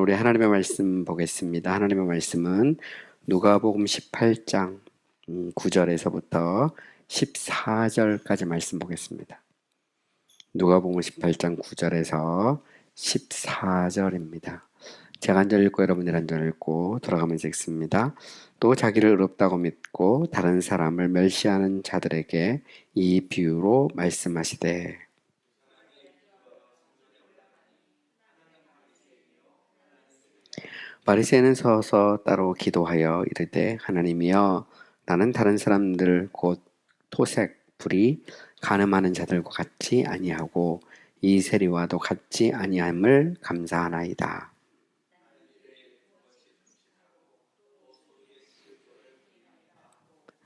우리 하나님의 말씀 보겠습니다. 하나님의 말씀은 누가복음 18장 9절에서부터 14절까지 말씀 보겠습니다. 누가복음 18장 9절에서 14절입니다. 제가 한 절 읽고 여러분이 한 절 읽고 돌아가면서 읽습니다. 또 자기를 의롭다고 믿고 다른 사람을 멸시하는 자들에게 이 비유로 말씀하시되, 바리새인은 서서 따로 기도하여 이르되, 하나님이여, 나는 다른 사람들 곧 토색, 불의, 간음하는 자들과 같지 아니하고 이 세리와도 같지 아니함을 감사하나이다.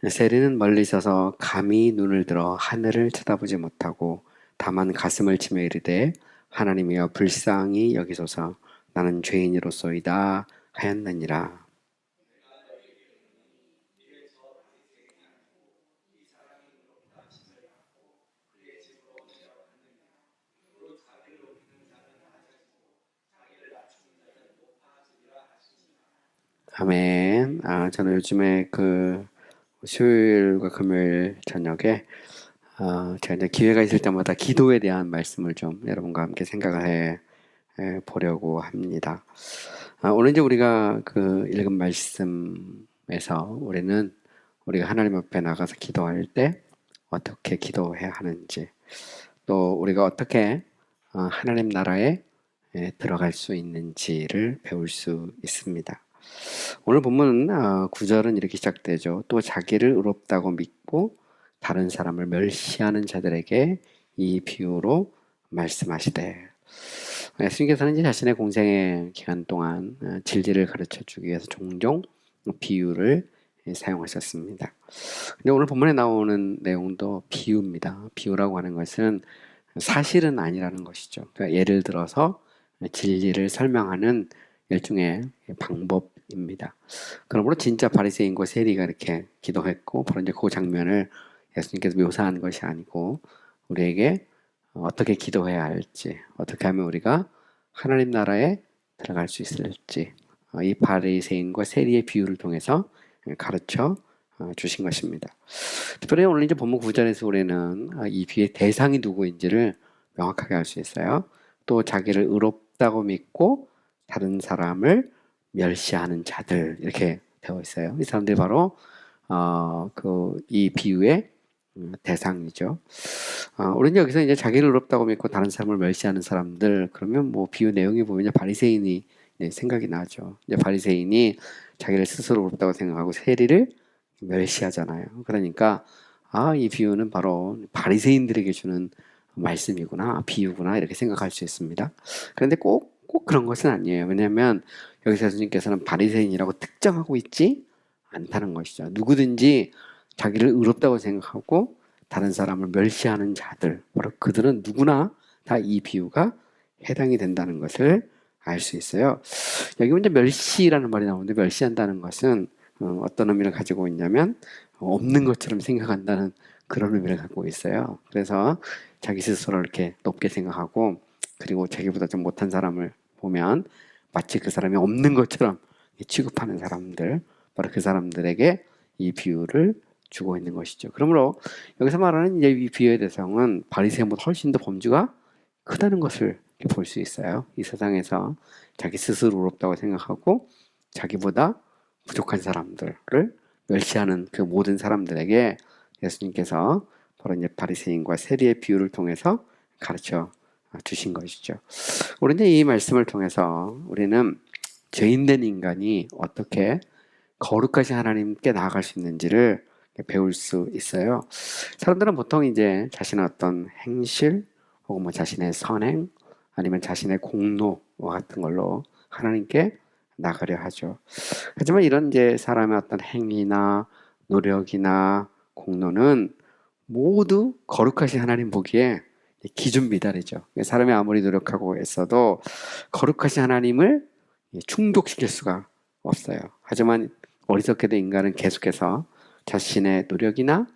세리는 멀리 서서 감히 눈을 들어 하늘을 쳐다보지 못하고 다만 가슴을 치며 이르되, 하나님이여, 불쌍히 여기소서, 나는 죄인이로소이다 하였느니라. 아멘. 저는 요즘에 수요일과 금요일 저녁에 제가 이제 기회가 있을 때마다 기도에 대한 말씀을 좀 여러분과 함께 생각을 해 보려고 합니다. 오늘 이제 우리가 읽은 말씀에서 우리가 하나님 앞에 나가서 기도할 때 어떻게 기도해야 하는지, 또 우리가 어떻게 하나님 나라에 들어갈 수 있는지를 배울 수 있습니다. 오늘 본문 9절은 이렇게 시작되죠. 또 자기를 의롭다고 믿고 다른 사람을 멸시하는 자들에게 이 비유로 말씀하시되, 예수님께서는 이제 자신의 공생의 기간 동안 진리를 가르쳐 주기 위해서 종종 비유를 사용하셨습니다. 근데 오늘 본문에 나오는 내용도 비유입니다. 비유라고 하는 것은 사실은 아니라는 것이죠. 그러니까 예를 들어서 진리를 설명하는 일종의 방법입니다. 그러므로 진짜 바리새인과 세리가 이렇게 기도했고, 바로 이제 그 장면을 예수님께서 묘사한 것이 아니고 우리에게 어떻게 기도해야 할지, 어떻게 하면 우리가 하나님 나라에 들어갈 수 있을지, 이 바리새인과 세리의 비유를 통해서 가르쳐 주신 것입니다. 특별히 오늘 이제 본문 9절에서 우리는 이 비유의 대상이 누구인지를 명확하게 알 수 있어요. 또 자기를 의롭다고 믿고 다른 사람을 멸시하는 자들, 이렇게 되어 있어요. 이 사람들이 바로 이 비유의 대상이죠. 우리는 여기서 이제 자기를 의롭다고 믿고 다른 사람을 멸시하는 사람들, 그러면 뭐 비유 내용이 보면 바리새인이 생각이 나죠. 이제 바리새인이 자기를 스스로 의롭다고 생각하고 세리를 멸시하잖아요. 그러니까 이 비유는 바로 바리새인들에게 주는 말씀이구나, 비유구나, 이렇게 생각할 수 있습니다. 그런데 꼭 그런 것은 아니에요. 왜냐하면 여기서 예수님께서는 바리새인이라고 특정하고 있지 않다는 것이죠. 누구든지 자기를 의롭다고 생각하고 다른 사람을 멸시하는 자들, 바로 그들은 누구나 다 이 비유가 해당이 된다는 것을 알 수 있어요. 여기 먼저 멸시라는 말이 나오는데, 멸시한다는 것은 어떤 의미를 가지고 있냐면 없는 것처럼 생각한다는 그런 의미를 갖고 있어요. 그래서 자기 스스로를 이렇게 높게 생각하고, 그리고 자기보다 좀 못한 사람을 보면 마치 그 사람이 없는 것처럼 취급하는 사람들, 바로 그 사람들에게 이 비유를 주고 있는 것이죠. 그러므로 여기서 말하는 이제 이 비유의 대상은 바리새인보다 훨씬 더 범주가 크다는 것을 볼 수 있어요. 이 세상에서 자기 스스로 의롭다고 생각하고 자기보다 부족한 사람들을 멸시하는 그 모든 사람들에게 예수님께서 바로 이제 바리새인과 세리의 비유를 통해서 가르쳐 주신 것이죠. 우리는 이 말씀을 통해서 우리는 죄인된 인간이 어떻게 거룩하신 하나님께 나아갈 수 있는지를 배울 수 있어요. 사람들은 보통 이제 자신의 어떤 행실 혹은 뭐 자신의 선행 아니면 자신의 공로와 같은 걸로 하나님께 나가려 하죠. 하지만 이런 이제 사람의 어떤 행위나 노력이나 공로는 모두 거룩하신 하나님 보기에 기준 미달이죠. 사람이 아무리 노력하고 애써도 거룩하신 하나님을 충족시킬 수가 없어요. 하지만 어리석게도 인간은 계속해서 자신의 노력이나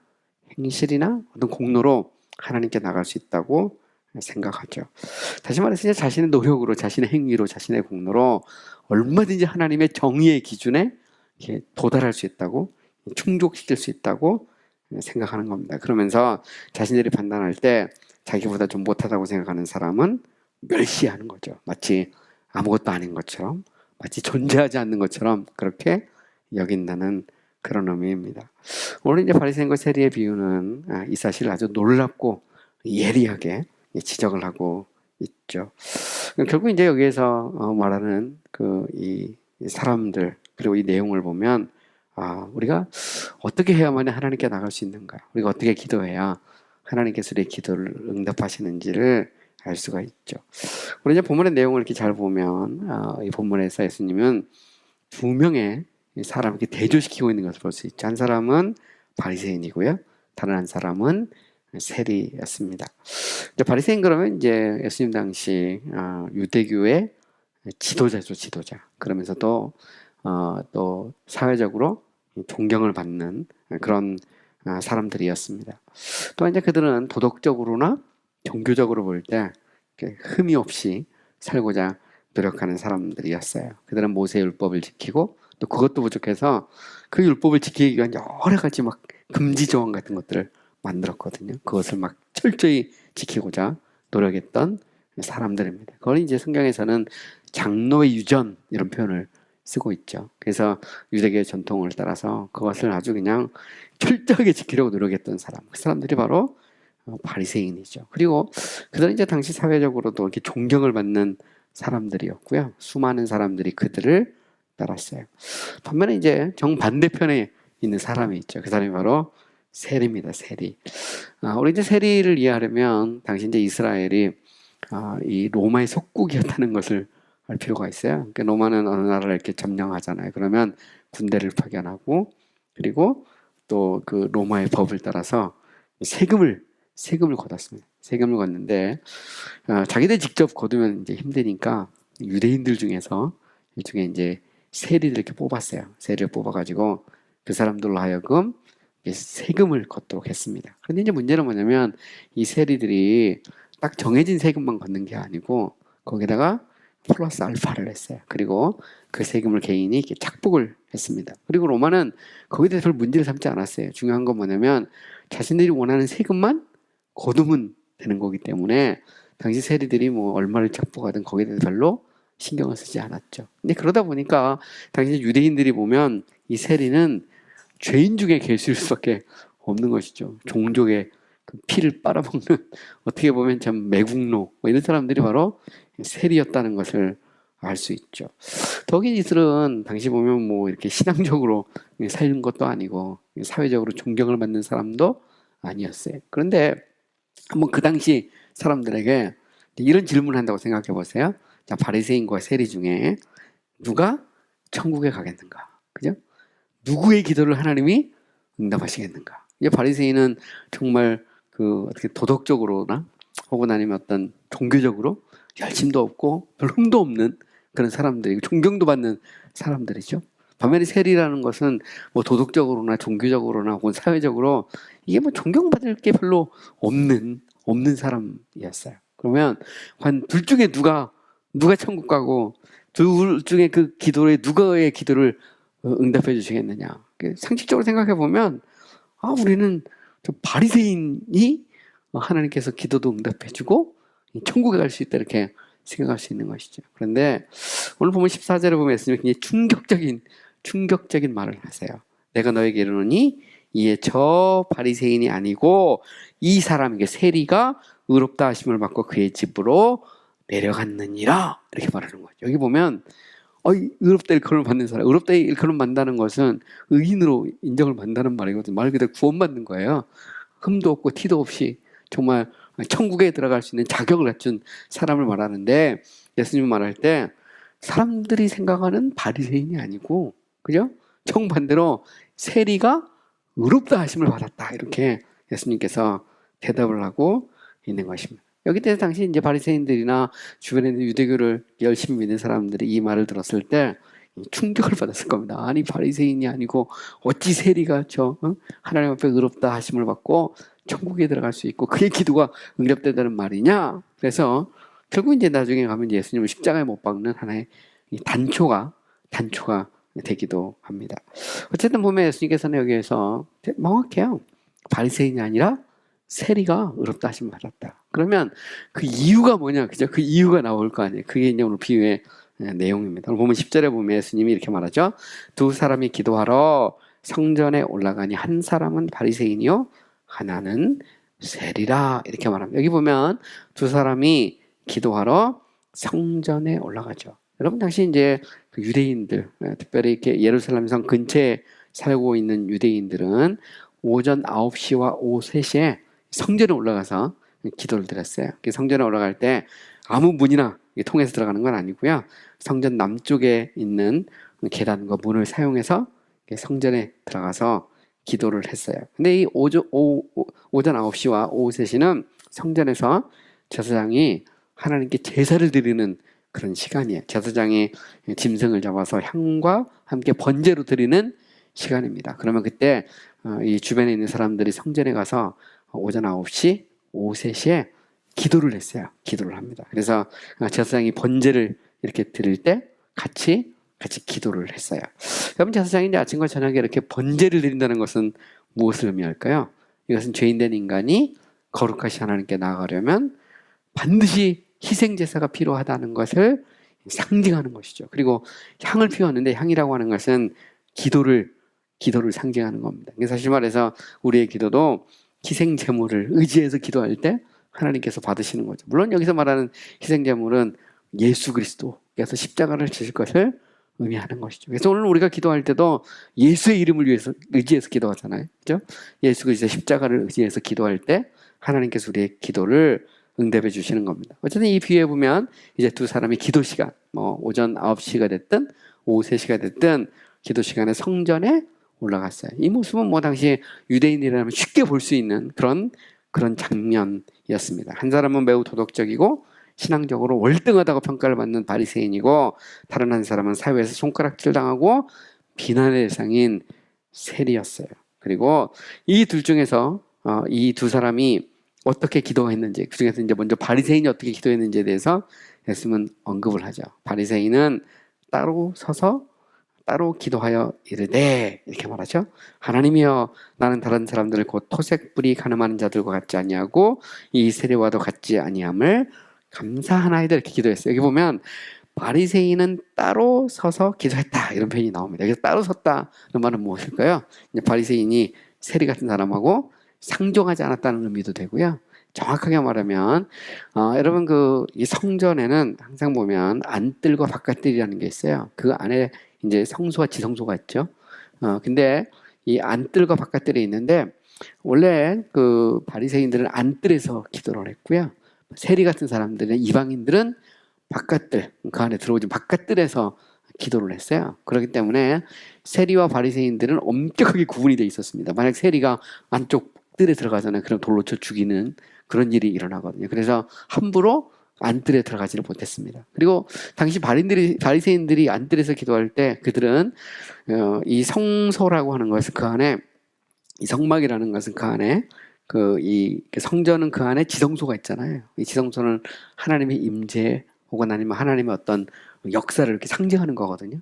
행실이나 어떤 공로로 하나님께 나갈 수 있다고 생각하죠. 다시 말해서 이제 자신의 노력으로, 자신의 행위로, 자신의 공로로 얼마든지 하나님의 정의의 기준에 이렇게 도달할 수 있다고, 충족시킬 수 있다고 생각하는 겁니다. 그러면서 자신들이 판단할 때 자기보다 좀 못하다고 생각하는 사람은 멸시하는 거죠. 마치 아무것도 아닌 것처럼, 마치 존재하지 않는 것처럼 그렇게 여긴다는 그런 의미입니다. 오늘 이제 바리새인과 세리의 비유는 이 사실을 아주 놀랍고 예리하게 지적을 하고 있죠. 결국 이제 여기에서 말하는 이 사람들, 그리고 이 내용을 보면 우리가 어떻게 해야만 하나님께 나갈 수 있는가, 우리가 어떻게 기도해야 하나님께서 우리의 기도를 응답하시는지를 알 수가 있죠. 우리 이제 본문의 내용을 이렇게 잘 보면 이 본문에서 예수님은 두 명의 사람을 이렇게 대조시키고 있는 것을 볼 수 있죠. 한 사람은 바리새인이고요, 다른 한 사람은 세리였습니다. 바리새인 그러면 이제 예수님 당시 유대교의 지도자죠, 지도자. 그러면서 또 사회적으로 존경을 받는 그런 사람들이었습니다. 또 이제 그들은 도덕적으로나 종교적으로 볼 때 흠이 없이 살고자 노력하는 사람들이었어요. 그들은 모세의 율법을 지키고 또 그것도 부족해서 그 율법을 지키기 위한 여러 가지 막 금지 조항 같은 것들을 만들었거든요. 그것을 막 철저히 지키고자 노력했던 사람들입니다. 그걸 이제 성경에서는 장로의 유전 이런 표현을 쓰고 있죠. 그래서 유대교의 전통을 따라서 그것을 아주 그냥 철저하게 지키려고 노력했던 사람, 그 사람들이 바로 바리새인이죠. 그리고 그들은 이제 당시 사회적으로도 이렇게 존경을 받는 사람들이었고요. 수많은 사람들이 그들을 따랐어요. 반면에 이제 정반대편에 있는 사람이 있죠. 그 사람이 바로 세리입니다. 세리. 우리 이제 세리를 이해하려면 당시 이제 이스라엘이 이 로마의 속국이었다는 것을 알 필요가 있어요. 그러니까 로마는 어느 나라를 이렇게 점령하잖아요. 그러면 군대를 파견하고, 그리고 또 그 로마의 법을 따라서 세금을 걷었습니다. 세금을 걷는데 자기들 직접 거두면 이제 힘드니까 유대인들 중에서 일종의 이제 세리를 이렇게 뽑았어요. 세리를 뽑아가지고 그 사람들로 하여금 세금을 걷도록 했습니다. 그런데 이제 문제는 뭐냐면 이 세리들이 딱 정해진 세금만 걷는 게 아니고 거기다가 플러스 알파를 했어요. 그리고 그 세금을 개인이 이렇게 착복을 했습니다. 그리고 로마는 거기에 대해서 별 문제를 삼지 않았어요. 중요한 건 뭐냐면 자신들이 원하는 세금만 거두면 되는 거기 때문에 당시 세리들이 뭐 얼마를 착복하든 거기에 대해서 별로 신경을 쓰지 않았죠. 근데 그러다 보니까 당시 유대인들이 보면 이 세리는 죄인 중에 계실 수밖에 없는 것이죠. 종족의 그 피를 빨아먹는, 어떻게 보면 참 매국노 이런 사람들이 바로 세리였다는 것을 알 수 있죠. 더욱이 이들은 당시 보면 뭐 이렇게 신앙적으로 살는 것도 아니고 사회적으로 존경을 받는 사람도 아니었어요. 그런데 한번 그 당시 사람들에게 이런 질문을 한다고 생각해 보세요. 자, 바리새인과 세리 중에 누가 천국에 가겠는가? 그죠? 누구의 기도를 하나님이 응답하시겠는가? 이 바리새인은 정말 어떻게 도덕적으로나 혹은 아니면 어떤 종교적으로 열심도 없고 별 흠도 없는 그런 사람들이고 존경도 받는 사람들이죠. 반면에 세리라는 것은 뭐 도덕적으로나 종교적으로나 혹은 사회적으로 이게 뭐 존경받을 게 별로 없는 사람이었어요. 그러면 둘 중에 누가 천국 가고 둘 중에 그 기도에 누가의 기도를 응답해 주시겠느냐? 상식적으로 생각해 보면 우리는 저 바리새인이 하나님께서 기도도 응답해 주고 천국에 갈 수 있다 이렇게 생각할 수 있는 것이죠. 그런데 오늘 보면 14절에 보면 예수님이 굉장히 충격적인 말을 하세요. 내가 너에게 이르노니 이에 저 바리새인이 아니고 이 사람에게 세리가 의롭다 하심을 받고 그의 집으로 내려갔느니라 이렇게 말하는 거죠. 여기 보면 의롭다 일컬음을 받는 사람, 의롭다 일컬음 받는다는 것은 의인으로 인정을 받는다는 말이거든요. 말 그대로 구원받는 거예요. 흠도 없고 티도 없이 정말 천국에 들어갈 수 있는 자격을 갖춘 사람을 말하는데, 예수님이 말할 때 사람들이 생각하는 바리새인이 아니고, 그죠? 정반대로 세리가 의롭다 하심을 받았다 이렇게 예수님께서 대답을 하고 있는 것입니다. 여기 때 당시 이제 바리새인들이나 주변에 있는 유대교를 열심히 믿는 사람들이 이 말을 들었을 때 충격을 받았을 겁니다. 아니 바리새인이 아니고 어찌 세리가 하나님 앞에 의롭다 하심을 받고 천국에 들어갈 수 있고 그의 기도가 응답된다는 말이냐? 그래서 결국 이제 나중에 가면 예수님을 십자가에 못 박는 하나의 이 단초가 되기도 합니다. 어쨌든 보면 예수님께서는 여기에서 명확해요. 바리새인이 아니라 세리가 의롭다 하심 받았다. 그러면 그 이유가 뭐냐? 그죠? 그 이유가 나올 거 아니에요. 그게 이제 오늘 비유의 내용입니다. 오늘 보면 10절에 보면 예수님이 이렇게 말하죠. 두 사람이 기도하러 성전에 올라가니 한 사람은 바리새인이요 하나는 세리라 이렇게 말합니다. 여기 보면 두 사람이 기도하러 성전에 올라가죠. 여러분 당시 이제 그 유대인들, 특별히 이렇게 예루살렘 성 근처에 살고 있는 유대인들은 오전 9시와 오후 3시에 성전에 올라가서 기도를 드렸어요. 성전에 올라갈 때 아무 문이나 통해서 들어가는 건 아니고요. 성전 남쪽에 있는 계단과 문을 사용해서 성전에 들어가서 기도를 했어요. 근데 이 오전 9시와 오후 3시는 성전에서 제사장이 하나님께 제사를 드리는 그런 시간이에요. 제사장이 짐승을 잡아서 향과 함께 번제로 드리는 시간입니다. 그러면 그때 이 주변에 있는 사람들이 성전에 가서 오전 9시, 오후 3시에 기도를 했어요. 기도를 합니다. 그래서 제사장이 번제를 이렇게 드릴 때 같이 기도를 했어요. 여러분 제사장이 이제 아침과 저녁에 이렇게 번제를 드린다는 것은 무엇을 의미할까요? 이것은 죄인된 인간이 거룩하시 하나님께 나아가려면 반드시 희생 제사가 필요하다는 것을 상징하는 것이죠. 그리고 향을 피웠는데 향이라고 하는 것은 기도를 상징하는 겁니다. 사실 말해서 우리의 기도도 희생 제물을 의지해서 기도할 때 하나님께서 받으시는 거죠. 물론 여기서 말하는 희생 제물은 예수 그리스도께서 십자가를 지실 것을 의미하는 것이죠. 그래서 오늘 우리가 기도할 때도 예수의 이름을 위해서 의지해서 기도하잖아요. 그렇죠? 예수 그리스도의 십자가를 의지해서 기도할 때 하나님께서 우리의 기도를 응답해 주시는 겁니다. 어쨌든 이 비유에 보면 이제 두 사람이 기도 시간, 오전 9시가 됐든 오후 3시가 됐든 기도 시간에 성전에 올라갔어요. 이 모습은 당시 유대인이라면 쉽게 볼 수 있는 그런 장면이었습니다. 한 사람은 매우 도덕적이고 신앙적으로 월등하다고 평가를 받는 바리새인이고 다른 한 사람은 사회에서 손가락질 당하고 비난의 대상인 세리였어요. 그리고 이 둘 중에서 이 두 사람이 어떻게 기도했는지, 그 중에서 이제 먼저 바리새인이 어떻게 기도했는지에 대해서 예수님은 언급을 하죠. 바리새인은 따로 서서 따로 기도하여 이르되 이렇게 말하죠. 하나님이여 나는 다른 사람들을 곧 토색불이 가늠하는 자들과 같지 아니하고 이 세리와도 같지 아니함을 감사하나이다 이렇게 기도했어요. 여기 보면 바리새인은 따로 서서 기도했다 이런 표현이 나옵니다. 여기서 따로 섰다 그 말은 무엇일까요? 이제 바리새인이 세리 같은 사람하고 상종하지 않았다는 의미도 되고요. 정확하게 말하면 여러분 이 성전에는 항상 보면 안뜰과 바깥뜰이라는 게 있어요. 그 안에 이제 성소와 지성소가 있죠. 근데 이 안뜰과 바깥뜰이 있는데 원래 그 바리새인들은 안뜰에서 기도를 했고요. 세리 같은 사람들은 이방인들은 바깥뜰 그 안에 들어오지 바깥뜰에서 기도를 했어요. 그렇기 때문에 세리와 바리새인들은 엄격하게 구분이 돼 있었습니다. 만약 세리가 안쪽 뜰에 들어가잖아요. 그럼 돌로 쳐 죽이는 그런 일이 일어나거든요. 그래서 함부로 안뜰에 들어가지를 못했습니다. 그리고 당시 바리새인들이 안뜰에서 기도할 때 그들은 이 성소라고 하는 것은 그 안에 이 성막이라는 것은 그 안에 이 성전은 그 안에 지성소가 있잖아요. 이 지성소는 하나님의 임재 혹은 아니면 하나님의 어떤 역사를 이렇게 상징하는 거거든요.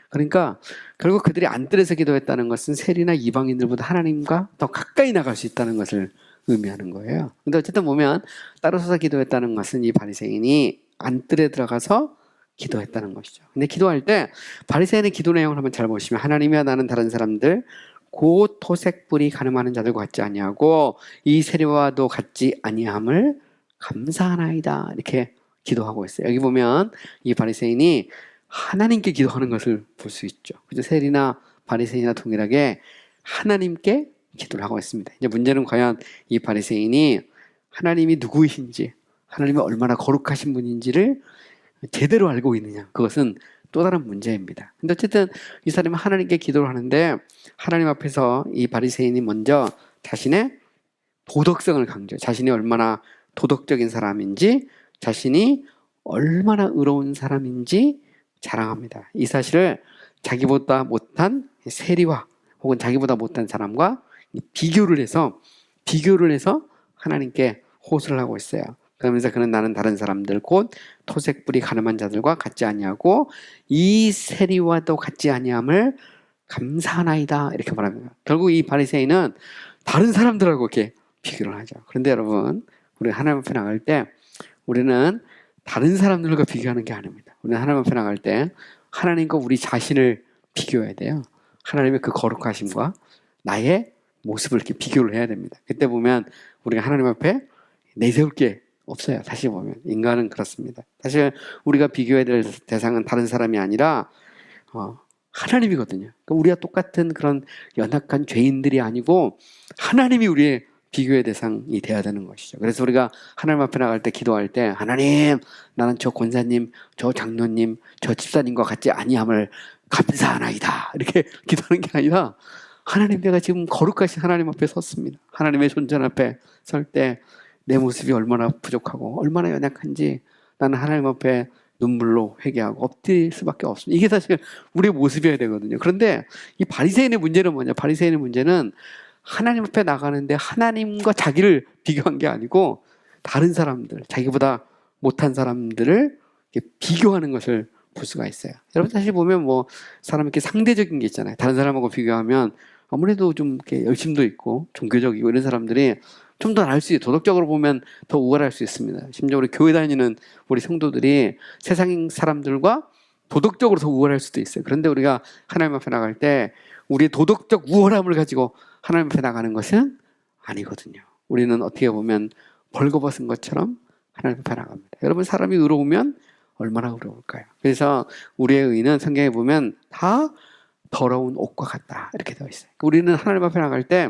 그러니까 결국 그들이 안뜰에서 기도했다는 것은 세리나 이방인들보다 하나님과 더 가까이 나갈 수 있다는 것을 의미하는 거예요. 근데 어쨌든 보면 따로 서서 기도했다는 것은 이 바리새인이 안뜰에 들어가서 기도했다는 것이죠. 근데 기도할 때 바리새인의 기도 내용을 한번 잘 보시면 하나님이여 나는 다른 사람들 곧 토색불이 가늠하는 자들과 같지 아니하고 이 세리와도 같지 아니함을 감사하나이다 이렇게 기도하고 있어요. 여기 보면 이 바리새인이 하나님께 기도하는 것을 볼 수 있죠. 그죠? 세리나 바리새인이나 동일하게 하나님께 기도를 하고 있습니다. 이제 문제는 과연 이 바리새인이 하나님이 누구이신지, 하나님이 얼마나 거룩하신 분인지를 제대로 알고 있느냐. 그것은 또 다른 문제입니다. 근데 어쨌든 이 사람은 하나님께 기도를 하는데 하나님 앞에서 이 바리새인이 먼저 자신의 도덕성을 강조해요. 자신이 얼마나 도덕적인 사람인지, 자신이 얼마나 의로운 사람인지 자랑합니다. 이 사실을 자기보다 못한 세리와 혹은 자기보다 못한 사람과 비교를 해서 비교를 해서 하나님께 호소를 하고 있어요. 그러면서 그는 나는 다른 사람들 곧 토색불이 가늠한 자들과 같지 아니하고 이 세리와도 같지 아니함을 감사하나이다 이렇게 말합니다. 결국 이 바리새인은 다른 사람들하고 이렇게 비교를 하죠. 그런데 여러분, 우리 하나님 앞에 나갈 때 우리는 다른 사람들과 비교하는 게 아닙니다. 우리는 하나님 앞에 나갈 때 하나님과 우리 자신을 비교해야 돼요. 하나님의 그 거룩하심과 나의 모습을 이렇게 비교를 해야 됩니다. 그때 보면 우리가 하나님 앞에 내세울 게 없어요. 다시 보면 인간은 그렇습니다. 사실 우리가 비교해야 될 대상은 다른 사람이 아니라 하나님이거든요. 그러니까 우리가 똑같은 그런 연약한 죄인들이 아니고 하나님이 우리의 비교의 대상이 돼야 되는 것이죠. 그래서 우리가 하나님 앞에 나갈 때 기도할 때 하나님, 나는 저 권사님, 저 장로님, 저 집사님과 같지 아니함을 감사하나이다 이렇게 기도하는 게 아니라 하나님, 내가 지금 거룩하신 하나님 앞에 섰습니다. 하나님의 존재 앞에 설 때 내 모습이 얼마나 부족하고 얼마나 연약한지 나는 하나님 앞에 눈물로 회개하고 엎드릴 수밖에 없습니다. 이게 사실 우리의 모습이어야 되거든요. 그런데 이 바리새인의 문제는 뭐냐? 바리새인의 문제는 하나님 앞에 나가는데 하나님과 자기를 비교한 게 아니고 다른 사람들, 자기보다 못한 사람들을 비교하는 것을 볼 수가 있어요. 여러분 사실 보면 뭐 사람 이렇게 상대적인 게 있잖아요. 다른 사람하고 비교하면 아무래도 좀 이렇게 열심도 있고 종교적이고 이런 사람들이 좀 더 나을 수 있어요. 도덕적으로 보면 더 우월할 수 있습니다. 심지어 우리 교회 다니는 우리 성도들이 세상 사람들과 도덕적으로 더 우월할 수도 있어요. 그런데 우리가 하나님 앞에 나갈 때 우리의 도덕적 우월함을 가지고 하나님 앞에 나가는 것은 아니거든요. 우리는 어떻게 보면 벌거벗은 것처럼 하나님 앞에 나갑니다. 여러분, 사람이 의로우면 얼마나 의로울까요? 그래서 우리의 의는 성경에 보면 다 더러운 옷과 같다 이렇게 되어 있어요. 우리는 하나님 앞에 나갈 때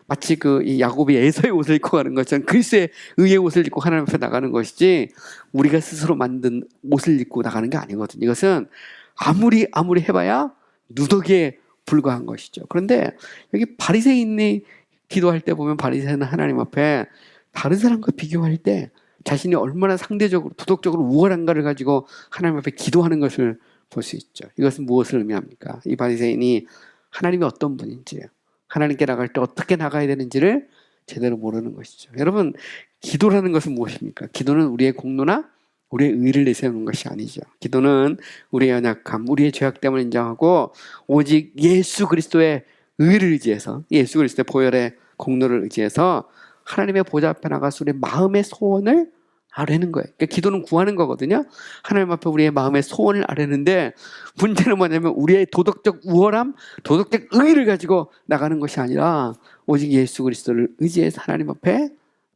마치 이 야곱이 에서의 옷을 입고 가는 것처럼 그리스도의 의의 옷을 입고 하나님 앞에 나가는 것이지 우리가 스스로 만든 옷을 입고 나가는 게 아니거든요. 이것은 아무리 해봐야 누더기에 불과한 것이죠. 그런데 여기 바리새인이 기도할 때 보면 바리새인은 하나님 앞에 다른 사람과 비교할 때 자신이 얼마나 상대적으로 도덕적으로 우월한가를 가지고 하나님 앞에 기도하는 것을 볼 수 있죠. 이것은 무엇을 의미합니까? 이 바리새인이 하나님이 어떤 분인지, 하나님께 나갈 때 어떻게 나가야 되는지를 제대로 모르는 것이죠. 여러분, 기도라는 것은 무엇입니까? 기도는 우리의 공로나 우리의 의를 내세우는 것이 아니죠. 기도는 우리의 연약함, 우리의 죄악됨을 인정하고 오직 예수 그리스도의 의를 의지해서, 예수 그리스도의 보혈의 공로를 의지해서 하나님의 보좌 앞에 나가서 우리의 마음의 소원을 아뢰는 거예요. 그러니까 기도는 구하는 거거든요. 하나님 앞에 우리의 마음의 소원을 아뢰는데 문제는 뭐냐면 우리의 도덕적 우월함, 도덕적 의의를 가지고 나가는 것이 아니라 오직 예수 그리스도를 의지해서 하나님 앞에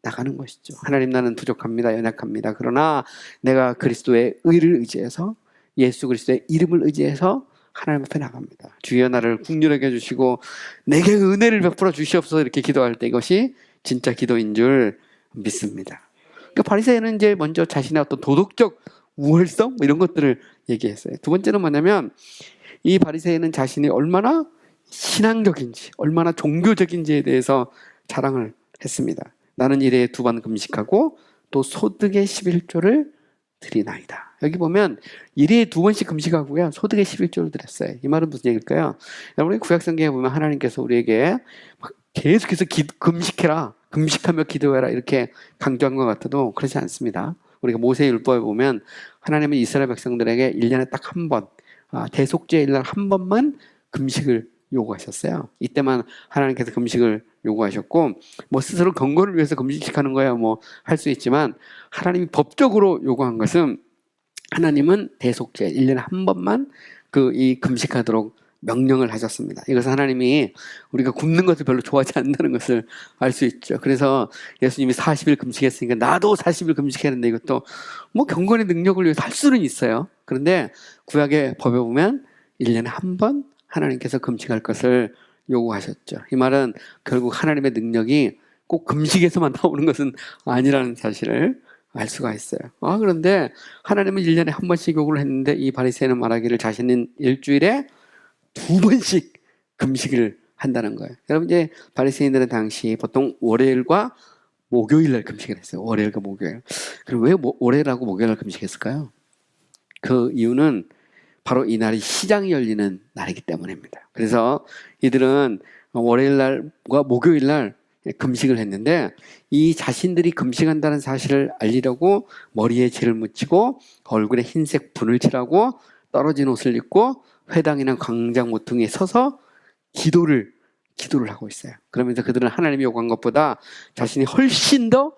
나가는 것이죠. 하나님, 나는 부족합니다. 연약합니다. 그러나 내가 그리스도의 의를 의지해서 예수 그리스도의 이름을 의지해서 하나님 앞에 나갑니다. 주여 나를 긍휼하게 해주시고 내게 은혜를 베풀어 주시옵소서 이렇게 기도할 때 이것이 진짜 기도인 줄 믿습니다. 그러니까 바리새인은 이제 먼저 자신의 어떤 도덕적 우월성 이런 것들을 얘기했어요. 두 번째는 뭐냐면 이 바리새인은 자신이 얼마나 신앙적인지, 얼마나 종교적인지에 대해서 자랑을 했습니다. 나는 일에 2번 금식하고 또 소득의 11조를 드리나이다. 여기 보면 일에 2번씩 금식하고요, 소득의 11조를 드렸어요. 이 말은 무슨 얘기일까요? 여러분이 구약성경에 보면 하나님께서 우리에게 계속해서 금식해라, 금식하며 기도해라 이렇게 강조한 것 같아도 그렇지 않습니다. 우리가 모세율법에 보면 하나님은 이스라엘 백성들에게 1년에 딱 한 번, 대속죄 1년 한 번만 금식을 요구하셨어요. 이때만 하나님께서 금식을 요구하셨고, 뭐 스스로 건강을 위해서 금식하는 거야 뭐 할 수 있지만 하나님이 법적으로 요구한 것은 하나님은 대속죄 1년에 한 번만 이 금식하도록 명령을 하셨습니다. 이것은 하나님이 우리가 굶는 것을 별로 좋아하지 않는다는 것을 알 수 있죠. 그래서 예수님이 40일 금식했으니까 나도 40일 금식해야 되는데 이것도 뭐 경건의 능력을 위해서 할 수는 있어요. 그런데 구약의 법에 보면 1년에 한 번 하나님께서 금식할 것을 요구하셨죠. 이 말은 결국 하나님의 능력이 꼭 금식에서만 나오는 것은 아니라는 사실을 알 수가 있어요. 그런데 하나님은 1년에 한 번씩 요구를 했는데 이 바리새인은 말하기를 자신은 일주일에 2번씩 금식을 한다는 거예요. 여러분, 이제 바리새인들은 당시 보통 월요일과 목요일날 금식을 했어요. 월요일과 목요일. 그럼 왜 월요일하고 목요일날 금식했을까요? 그 이유는 바로 이날이 시장이 열리는 날이기 때문입니다. 그래서 이들은 월요일날과 목요일날 금식을 했는데 이 자신들이 금식한다는 사실을 알리려고 머리에 재를 묻히고 얼굴에 흰색 분을 칠하고 떨어진 옷을 입고 회당이나 광장 모퉁이에 서서 기도를 하고 있어요. 그러면서 그들은 하나님이 요구한 것보다 자신이 훨씬 더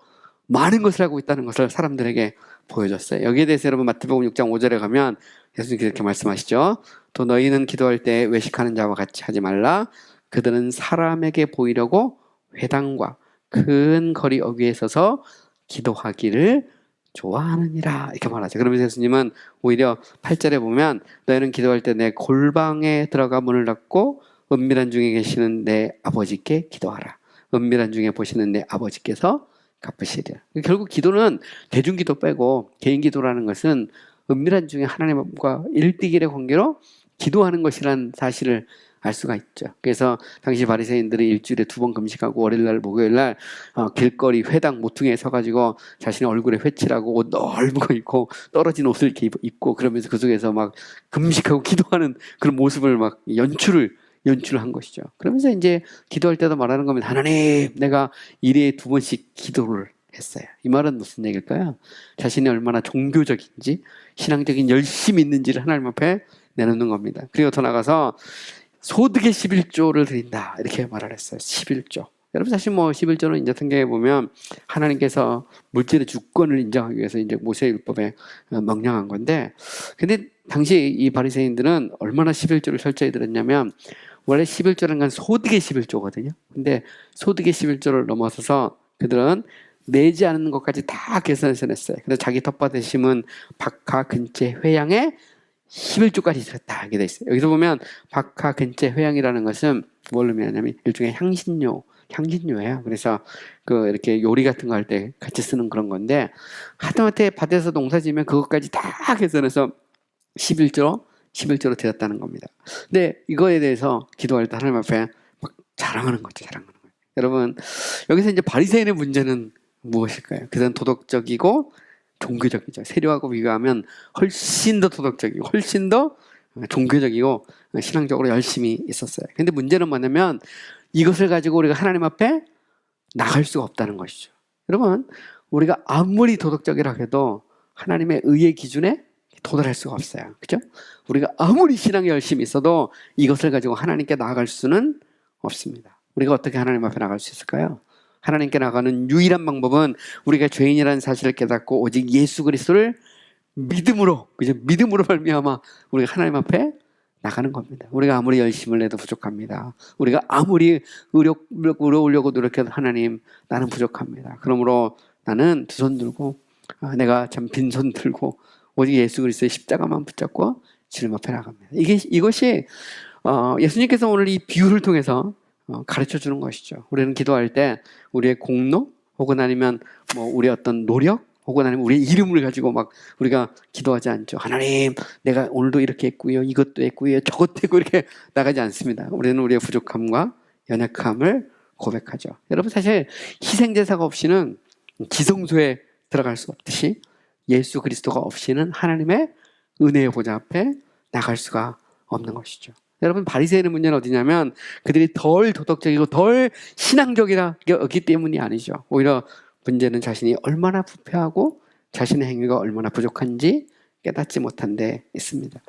많은 것을 하고 있다는 것을 사람들에게 보여줬어요. 여기에 대해서 여러분 마태복음 6장 5절에 가면 예수님께서 이렇게 말씀하시죠. 또 너희는 기도할 때 외식하는 자와 같이 하지 말라. 그들은 사람에게 보이려고 회당과 큰 거리 어귀에 서서 기도하기를 좋아하느니라 이렇게 말하죠. 그러면서 예수님은 오히려 8절에 보면 너희는 기도할 때 내 골방에 들어가 문을 닫고 은밀한 중에 계시는 내 아버지께 기도하라. 은밀한 중에 보시는 내 아버지께서 갚으시리라. 결국 기도는 대중기도 빼고 개인기도라는 것은 은밀한 중에 하나님과 일대일의 관계로 기도하는 것이라는 사실을 알 수가 있죠. 그래서 당시 바리새인들이 일주일에 2번 금식하고 월요일날 목요일날 길거리 회당 모퉁이에 서가지고 자신의 얼굴에 회칠하고 옷 넓은 거 입고 떨어진 옷을 이렇게 입고 그러면서 그 속에서 막 금식하고 기도하는 그런 모습을 막 연출을 한 것이죠. 그러면서 이제 기도할 때도 말하는 겁니다. 하나님, 내가 일에 2번씩 기도를 했어요. 이 말은 무슨 얘기일까요? 자신이 얼마나 종교적인지 신앙적인 열심이 있는지를 하나님 앞에 내놓는 겁니다. 그리고 더 나가서 소득의 11조를 드린다 이렇게 말을 했어요. 11조. 여러분 사실 뭐 11조는 이제 성경에 보면 하나님께서 물질의 주권을 인정하기 위해서 이제 모세율법에 명령한 건데, 근데 당시 이 바리새인들은 얼마나 11조를 철저히 들었냐면 원래 11조라는 건 소득의 11조거든요. 근데 소득의 11조를 넘어서서 그들은 내지 않는 것까지 다 계산해서 냈어요. 그래서 자기 텃밭에 심은 박하 근체 회양에 11조까지 들었다 하게 돼 있어요. 여기서 보면 박하 근체 회양이라는 것은 뭘 의미하냐면 일종의 향신료예요. 그래서 그 이렇게 요리 같은 거 할 때 같이 쓰는 그런 건데 하다못해 밭에서 농사 지으면 그것까지 다 계산해서 11조로 드렸다는 겁니다. 근데 이거에 대해서 기도할 때 하나님 앞에 막 자랑하는 거죠. 여러분 여기서 이제 바리새인의 문제는 무엇일까요? 그들은 도덕적이고 종교적이죠. 세례하고 비교하면 훨씬 더 도덕적이고 훨씬 더 종교적이고 신앙적으로 열심히 있었어요. 근데 문제는 뭐냐면 이것을 가지고 우리가 하나님 앞에 나갈 수가 없다는 것이죠. 여러분 우리가 아무리 도덕적이라 해도 하나님의 의의 기준에 도달할 수가 없어요. 그죠? 우리가 아무리 신앙이 열심히 있어도 이것을 가지고 하나님께 나아갈 수는 없습니다. 우리가 어떻게 하나님 앞에 나갈 수 있을까요? 하나님께 나가는 유일한 방법은 우리가 죄인이라는 사실을 깨닫고 오직 예수 그리스도를 믿음으로 말미암아 우리가 하나님 앞에 나가는 겁니다. 우리가 아무리 열심을 내도 부족합니다. 우리가 아무리 의로우려고 노력해도 하나님 나는 부족합니다. 그러므로 나는 두 손 들고 내가 참 빈손 들고 오직 예수 그리스도의 십자가만 붙잡고 주님 앞에 나갑니다. 이것이 예수님께서 오늘 이 비유를 통해서 가르쳐 주는 것이죠. 우리는 기도할 때 우리의 공로 혹은 아니면 뭐 우리의 어떤 노력 혹은 아니면 우리의 이름을 가지고 막 우리가 기도하지 않죠. 하나님 내가 오늘도 이렇게 했고요. 이것도 했고요. 저것도 했고 이렇게 나가지 않습니다. 우리는 우리의 부족함과 연약함을 고백하죠. 여러분 사실 희생제사가 없이는 지성소에 들어갈 수 없듯이 예수 그리스도가 없이는 하나님의 은혜의 보좌 앞에 나갈 수가 없는 것이죠. 여러분 바리새인의 문제는 어디냐면 그들이 덜 도덕적이고 덜 신앙적이기 때문이 아니죠. 오히려 문제는 자신이 얼마나 부패하고 자신의 행위가 얼마나 부족한지 깨닫지 못한 데 있습니다.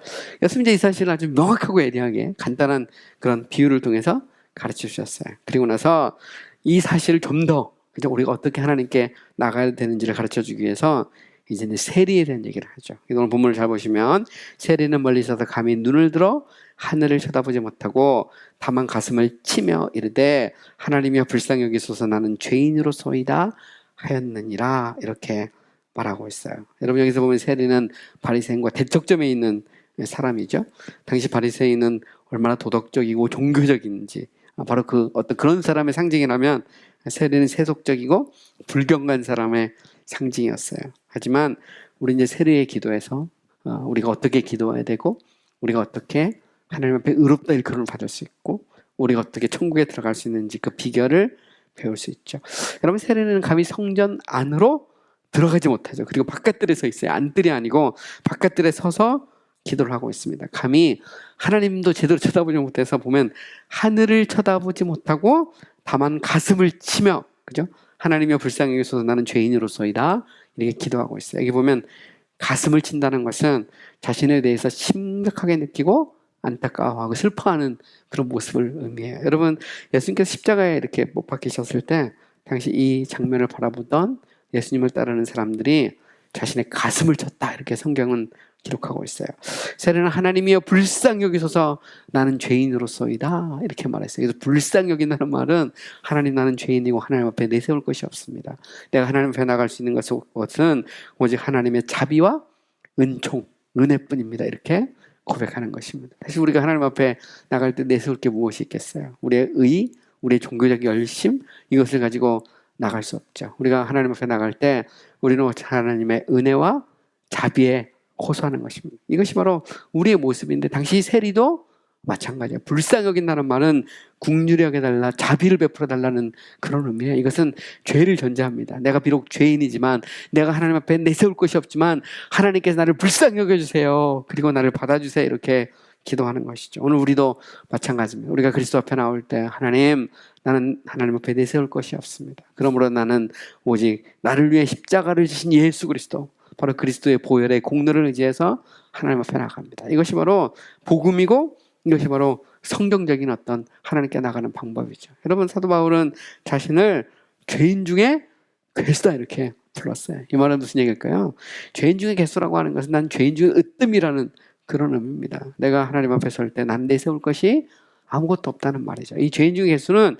예수님이 이 사실을 아주 명확하고 예리하게 간단한 그런 비유를 통해서 가르쳐 주셨어요. 그리고 나서 이 사실을 좀 더 우리가 어떻게 하나님께 나가야 되는지를 가르쳐 주기 위해서 이제는 세리에 대한 얘기를 하죠. 오늘 본문을 잘 보시면 세리는 멀리 있어서 감히 눈을 들어 하늘을 쳐다보지 못하고 다만 가슴을 치며 이르되 하나님이여 불쌍히 여기소서 나는 죄인으로소이다 하였느니라 이렇게 말하고 있어요. 여러분 여기서 보면 세리는 바리새인과 대척점에 있는 사람이죠. 당시 바리새인은 얼마나 도덕적이고 종교적인지 바로 그 어떤 그런 사람의 상징이라면 세리는 세속적이고 불경한 사람의 상징이었어요. 하지만 우리 이제 세리의 기도에서 우리가 어떻게 기도해야 되고 우리가 어떻게 하나님 앞에 의롭다 일컬음을 받을 수 있고 우리가 어떻게 천국에 들어갈 수 있는지 그 비결을 배울 수 있죠. 여러분 세리는 감히 성전 안으로 들어가지 못하죠. 그리고 바깥들에 서 있어요. 안뜰이 아니고 바깥들에 서서 기도를 하고 있습니다. 감히 하나님도 제대로 쳐다보지 못해서 보면 하늘을 쳐다보지 못하고 다만 가슴을 치며, 그죠? 하나님의 불쌍히 여기소서 나는 죄인으로서이다. 이렇게 기도하고 있어요. 여기 보면 가슴을 친다는 것은 자신에 대해서 심각하게 느끼고 안타까워하고 슬퍼하는 그런 모습을 의미해요. 여러분, 예수님께서 십자가에 이렇게 못 박히셨을 때 당시 이 장면을 바라보던 예수님을 따르는 사람들이 자신의 가슴을 쳤다, 이렇게 성경은 기록하고 있어요. 세례는 하나님이여 불쌍히 여기소서 나는 죄인으로서이다, 이렇게 말했어요. 그래서 불쌍히 여긴다는 말은 하나님 나는 죄인이고 하나님 앞에 내세울 것이 없습니다. 내가 하나님 앞에 나갈 수 있는 것은 오직 하나님의 자비와 은총, 은혜뿐입니다. 이렇게 고백하는 것입니다. 사실 우리가 하나님 앞에 나갈 때 내세울 게 무엇이 있겠어요? 우리의 의, 우리의 종교적 열심, 이것을 가지고 나갈 수 없죠. 우리가 하나님 앞에 나갈 때 우리는 하나님의 은혜와 자비에 호소하는 것입니다. 이것이 바로 우리의 모습인데 당시 세리도 마찬가지예요. 불쌍히 여긴다는 말은 긍휼히 여겨달라, 자비를 베풀어 달라는 그런 의미예요. 이것은 죄를 전제합니다. 내가 비록 죄인이지만, 내가 하나님 앞에 내세울 것이 없지만 하나님께서 나를 불쌍히 여겨주세요, 그리고 나를 받아주세요, 이렇게 기도하는 것이죠. 오늘 우리도 마찬가지입니다. 우리가 그리스도 앞에 나올 때 하나님, 나는 하나님 앞에 내세울 것이 없습니다. 그러므로 나는 오직 나를 위해 십자가를 지신 예수 그리스도, 바로 그리스도의 보혈의 공로를 의지해서 하나님 앞에 나갑니다. 이것이 바로 복음이고 이것이 바로 성경적인 어떤 하나님께 나가는 방법이죠. 여러분, 사도 바울은 자신을 죄인 중에 괴수다, 이렇게 불렀어요. 이 말은 무슨 얘기일까요? 죄인 중에 괴수라고 하는 것은 난 죄인 중에 으뜸이라는 그런 의미입니다. 내가 하나님 앞에 설 때 난 내세울 것이 아무것도 없다는 말이죠. 이 죄인 중에 괴수는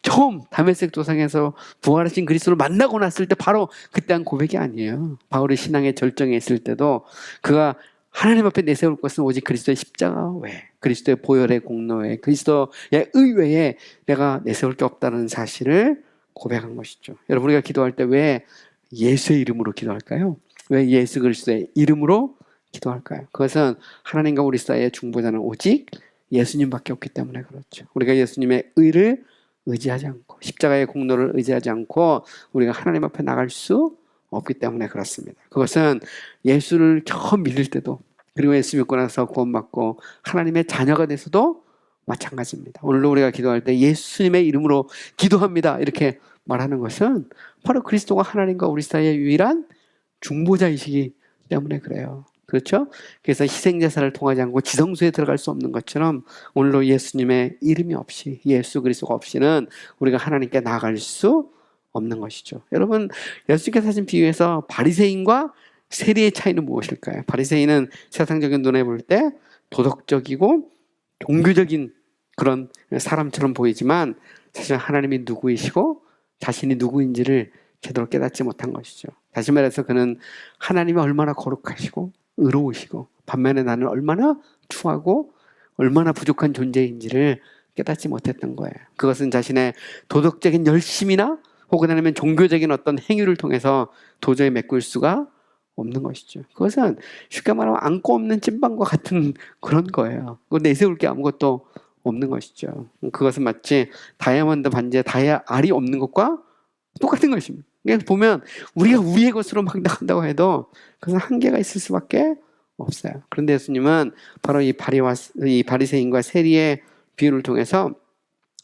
처음 다메섹 도상에서 부활하신 그리스도를 만나고 났을 때 바로 그때 한 고백이 아니에요. 바울이 신앙의 절정에 있을 때도 그가 하나님 앞에 내세울 것은 오직 그리스도의 십자가 외에, 그리스도의 보혈의 공로 외에, 그리스도의 의외에 내가 내세울 게 없다는 사실을 고백한 것이죠. 여러분, 우리가 기도할 때 왜 예수의 이름으로 기도할까요? 왜 예수 그리스도의 이름으로 기도할까요? 그것은 하나님과 우리 사이의 중보자는 오직 예수님밖에 없기 때문에 그렇죠. 우리가 예수님의 의를 의지하지 않고 십자가의 공로를 의지하지 않고 우리가 하나님 앞에 나갈 수 없기 때문에 그렇습니다. 그것은 예수를 처음 믿을 때도, 그리고 예수 믿고 나서 구원받고 하나님의 자녀가 돼서도 마찬가지입니다. 오늘도 우리가 기도할 때 예수님의 이름으로 기도합니다, 이렇게 말하는 것은 바로 그리스도가 하나님과 우리 사이의 유일한 중보자이시기 때문에 그래요. 그렇죠? 그래서 희생제사를 통하지 않고 지성소에 들어갈 수 없는 것처럼 오늘도 예수님의 이름이 없이, 예수 그리스도가 없이는 우리가 하나님께 나아갈 수 없는 것이죠. 여러분, 예수님께서 하신 비유에서 바리새인과 세리의 차이는 무엇일까요? 바리새인은 세상적인 눈에 볼 때 도덕적이고 종교적인 그런 사람처럼 보이지만 사실 하나님이 누구이시고 자신이 누구인지를 제대로 깨닫지 못한 것이죠. 다시 말해서 그는 하나님이 얼마나 거룩하시고 의로우시고 반면에 나는 얼마나 추하고 얼마나 부족한 존재인지를 깨닫지 못했던 거예요. 그것은 자신의 도덕적인 열심이나 혹은 아니면 종교적인 어떤 행위를 통해서 도저히 메꿀 수가 없는 것이죠. 그것은 쉽게 말하면 안고 없는 찐빵과 같은 그런 거예요. 그거 내세울 게 아무것도 없는 것이죠. 그것은 마치 다이아몬드 반지에 다이아 알이 없는 것과 똑같은 것입니다. 그러니까 보면 우리가 우리의 것으로 막 나간다고 해도 그것은 한계가 있을 수밖에 없어요. 그런데 예수님은 바로 이 바리새인과 세리의 비유를 통해서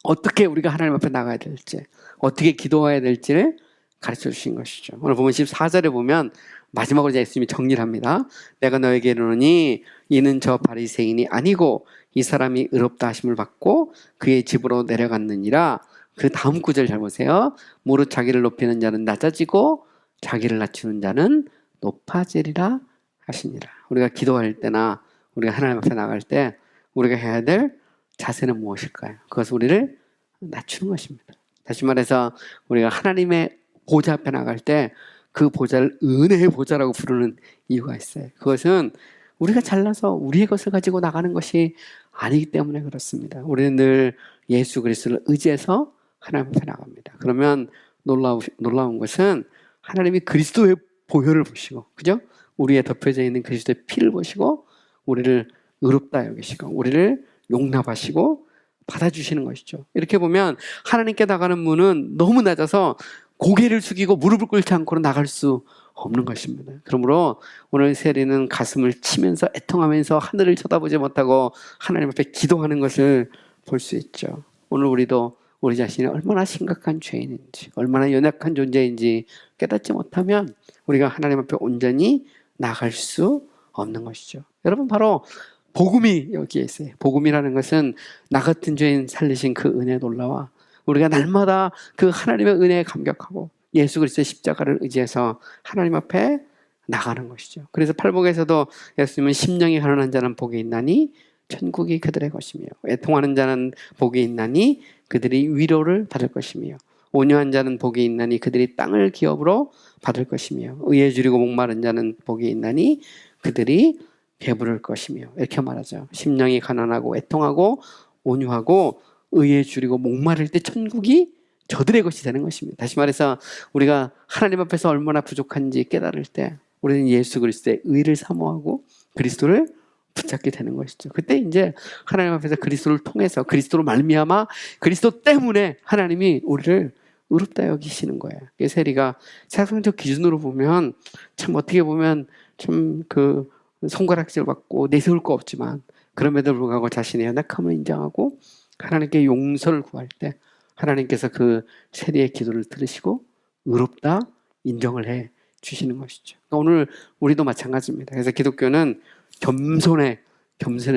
어떻게 우리가 하나님 앞에 나가야 될지, 어떻게 기도해야 될지를 가르쳐 주신 것이죠. 오늘 보면 14절에 보면 마지막으로 예수님이 정리를 합니다. 내가 너에게 이르노니 이는 저 바리새인이 아니고 이 사람이 의롭다 하심을 받고 그의 집으로 내려갔느니라. 그 다음 구절 잘 보세요. 무릇 자기를 높이는 자는 낮아지고 자기를 낮추는 자는 높아지리라 하시니라. 우리가 기도할 때나 우리가 하나님 앞에 나갈 때 우리가 해야 될 자세는 무엇일까요? 그것은 우리를 낮추는 것입니다. 다시 말해서 우리가 하나님의 보좌 앞에 나갈 때 그 보좌를 은혜의 보좌라고 부르는 이유가 있어요. 그것은 우리가 잘나서 우리의 것을 가지고 나가는 것이 아니기 때문에 그렇습니다. 우리는 늘 예수 그리스도를 의지해서 하나님 앞에 나갑니다. 그러면 놀라운 것은 하나님이 그리스도의 보혈을 보시고, 그죠? 우리에 덮여져 있는 그리스도의 피를 보시고 우리를 의롭다 여기시고 우리를 용납하시고 받아주시는 것이죠. 이렇게 보면 하나님께 나가는 문은 너무 낮아서 고개를 숙이고 무릎을 꿇지 않고는 나갈 수 없는 것입니다. 그러므로 오늘 세리는 가슴을 치면서 애통하면서 하늘을 쳐다보지 못하고 하나님 앞에 기도하는 것을 볼 수 있죠. 오늘 우리도 우리 자신이 얼마나 심각한 죄인인지, 얼마나 연약한 존재인지 깨닫지 못하면 우리가 하나님 앞에 온전히 나갈 수 없는 것이죠. 여러분, 바로 복음이 여기에 있어요. 복음이라는 것은 나 같은 죄인 살리신 그 은혜 놀라와 우리가 날마다 그 하나님의 은혜에 감격하고 예수 그리스도의 십자가를 의지해서 하나님 앞에 나가는 것이죠. 그래서 팔복에서도 예수님은 심령이 가난한 자는 복이 있나니 천국이 그들의 것이며, 애통하는 자는 복이 있나니 그들이 위로를 받을 것이며, 온유한 자는 복이 있나니 그들이 땅을 기업으로 받을 것이며, 의에 줄이고 목마른 자는 복이 있나니 그들이 배부를 것이며, 이렇게 말하죠. 심령이 가난하고 애통하고 온유하고 의에 줄이고 목마를 때 천국이 저들의 것이 되는 것입니다. 다시 말해서 우리가 하나님 앞에서 얼마나 부족한지 깨달을 때 우리는 예수 그리스도의 의를 사모하고 그리스도를 붙잡게 되는 것이죠. 그때 이제 하나님 앞에서 그리스도를 통해서, 그리스도로 말미암아 그리스도 때문에 하나님이 우리를 의롭다 여기시는 거예요. 세리가 세상적 기준으로 보면 참 어떻게 보면 참 그 손가락질 받고 내세울 거 없지만, 그럼에도 불구하고 자신의 연약함을 인정하고 하나님께 용서를 구할 때 하나님께서 그 세리의 기도를 들으시고 의롭다 인정을 해 주시는 것이죠. 그러니까 오늘 우리도 마찬가지입니다. 그래서 기독교는 겸손의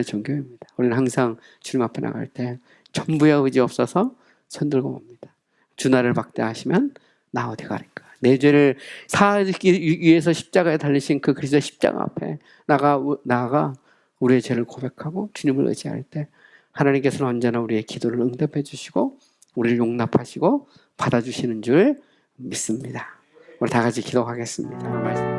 종교입니다. 우리는 항상 주님 앞에 나갈 때 전부의 의지 없어서 손 들고 옵니다. 주 나를 박대하시면 나 어디 가리까. 내 죄를 사하기 위해서 십자가에 달리신 그 그리스도의 십자가 앞에 나아가 우리의 죄를 고백하고 주님을 의지할 때 하나님께서는 언제나 우리의 기도를 응답해 주시고 우리를 용납하시고 받아주시는 줄 믿습니다. 우리 다 같이 기도하겠습니다.